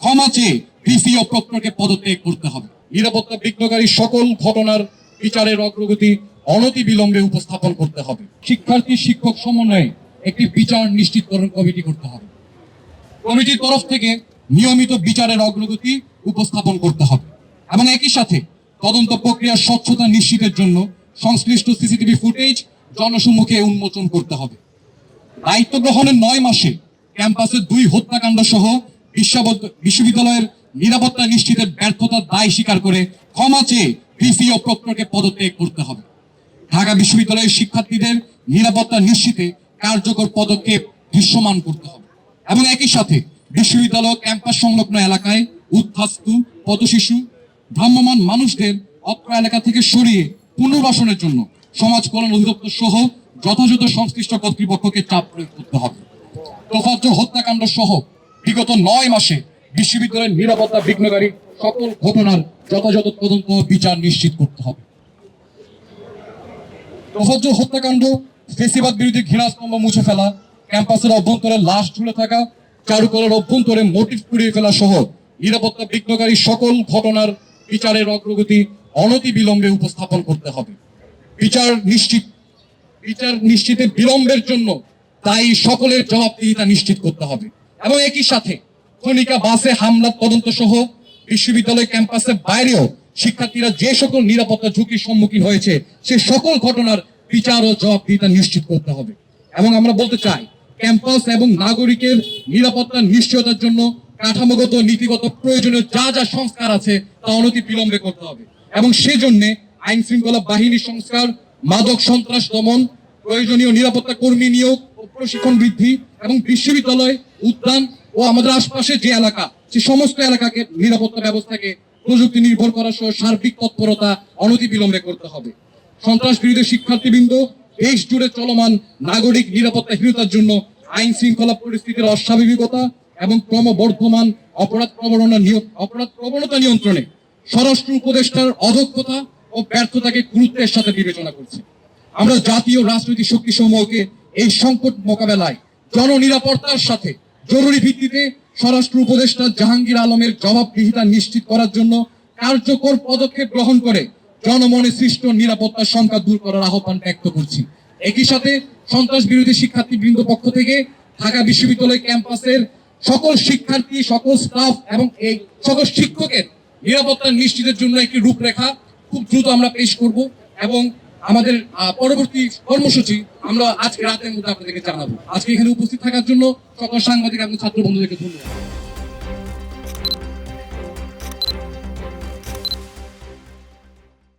ক্ষমা চেয়ে ভিসি ও প্রক্টরকে পদত্যাগ করতে হবে। নিরাপত্তা বিঘ্নকারী সকল ঘটনার বিচারের অগ্রগতি অনতিবিলম্বে উপস্থাপন করতে হবে। শিক্ষার্থী শিক্ষক সমন্বয়ে একটি বিচার নিশ্চিতকরণ কমিটি করতে হবে। কমিটির তরফ থেকে নিয়মিত বিচারের অগ্রগতি উপস্থাপন করতে হবে এবং একই সাথে তদন্ত প্রক্রিয়ার স্বচ্ছতা নিশ্চিতের জন্য সংশ্লিষ্ট সিসিটিভি ফুটেজ জনসম্মুখে উন্মোচন করতে হবে। দায়িত্ব গ্রহণের 9 মাসে ক্যাম্পাসের 2 হত্যাকাণ্ড সহ বিশ্ববিদ্যালয়ের নিরাপত্তা নিশ্চিতের ব্যর্থতার দায় স্বীকার করে ক্ষমা চেয়ে ভিসি ও প্রক্টরকে পদত্যাগ করতে হবে। ঢাকা বিশ্ববিদ্যালয়ের শিক্ষার্থীদের নিরাপত্তা নিশ্চিতে কার্যকর পদক্ষেপ দৃশ্যমান করতে হবে এবং একই সাথে বিশ্ববিদ্যালয় ক্যাম্পাস সংলগ্ন এলাকায় উদ্বাস্তু, পথশিশু, ভ্রাম্যমাণ মানুষদের অত্র এলাকা থেকে সরিয়ে পুনর্বাসনের জন্য সমাজ কল্যাণ অধিদপ্তর সহ যথাযথ সংশ্লিষ্ট কর্তৃপক্ষকে চাপ প্রয়োগ করতে হবে। তোফাজ্জল হত্যাকাণ্ড সহ বিগত 9 মাসে বিশ্ববিদ্যালয়ের নিরাপত্তা বিঘ্নকারী সকল ঘটনার যথাযথ তদন্ত ও বিচার নিশ্চিত করতে হবে। তোফাজ্জল হত্যাকাণ্ড, ফেসিবাদ বিরোধী ঘৃণাস্তম্ভ মুছে ফেলা, ক্যাম্পাসের অভ্যন্তরে লাশ ঝুলে থাকা, চারুকলার অভ্যন্তরে মোটিভ পুড়িয়ে ফেলা সহ নিরাপত্তা বিঘ্নকারী সকল ঘটনার বিচারের অগ্রগতি অনতিবিলম্বে উপস্থাপন করতে হবে। বিচার নিশ্চিতে বিলম্বের জন্য দায়ী সকলের জবাবদিহিতা নিশ্চিত করতে হবে এবং একই সাথে খনিকা বাসে হামলার তদন্ত সহ বিশ্ববিদ্যালয় ক্যাম্পাসের বাইরেও শিক্ষার্থীরা যে সকল নিরাপত্তা ঝুঁকির সম্মুখীন হয়েছে সে সকল ঘটনার বিচার ও জবাবদিহিতা নিশ্চিত করতে হবে। এবং আমরা বলতে চাই, ক্যাম্পাস এবং নাগরিকের নিরাপত্তার নিশ্চয়তার জন্য কাঠামোগত নীতিগত প্রয়োজনীয় যা যা সংস্কার আছে তা অনতি বিলম্বে করতে হবে এবং সেজন্য আইন শৃঙ্খলা বাহিনীর সংস্কার, মাদক সন্ত্রাস দমন, প্রয়োজনীয় নিরাপত্তা কর্মী নিয়োগ ও প্রশিক্ষণ বৃদ্ধি এবং বিশ্ববিদ্যালয়, উদ্যান ও আমাদের আশপাশে যে এলাকা সে সমস্ত এলাকাকে নিরাপত্তা ব্যবস্থাকে প্রযুক্তি নির্ভর করা সহ সার্বিক তৎপরতা অনতি বিলম্বে করতে হবে। সন্ত্রাস বিরোধী শিক্ষার্থীবৃন্দ, দেশ জুড়ে চলমান নাগরিক নিরাপত্তাহীনতার জন্য আইন শৃঙ্খলা পরিস্থিতির অস্বাভাবিকতা এবং ক্রমবর্ধমান অপরাধ প্রবণতা নিয়ন্ত্রণে স্বরাষ্ট্র উপদেষ্টার অদক্ষতা ও ব্যর্থতাকে গুরুত্বের সাথে বিবেচনা করছে। আমরা জাতীয় রাজনৈতিক শক্তি সমূহকে এই সংকট মোকাবেলায় জননিরাপত্তার সাথে জরুরি ভিত্তিতে স্বরাষ্ট্র উপদেষ্টা জাহাঙ্গীর আলমের জবাবদিহিতা নিশ্চিত করার জন্য কার্যকর পদক্ষেপ গ্রহণ করে জনমনে সৃষ্ট নিরাপত্তার সংখ্যা দূর করার আহ্বান ব্যক্ত করছি। একই সাথে সন্ত্রাস বিরোধী শিক্ষার্থীবৃন্দ পক্ষ থেকে ঢাকা বিশ্ববিদ্যালয় ক্যাম্পাসের সকল শিক্ষার্থী, সকল স্টাফ এবং এই সকল শিক্ষকের নিরাপত্তা নিশ্চিতের জন্য একটি রূপরেখা খুব দ্রুত আমরা পেশ করব এবং আমাদের পরবর্তী কর্মসূচি আমরা আজকে রাতের মধ্যে আপনাদেরকে জানাবো। আজকে এখানে উপস্থিত থাকার জন্য সকল সাংবাদিক এবং ছাত্র বন্ধুদেরকে ধন্যবাদ।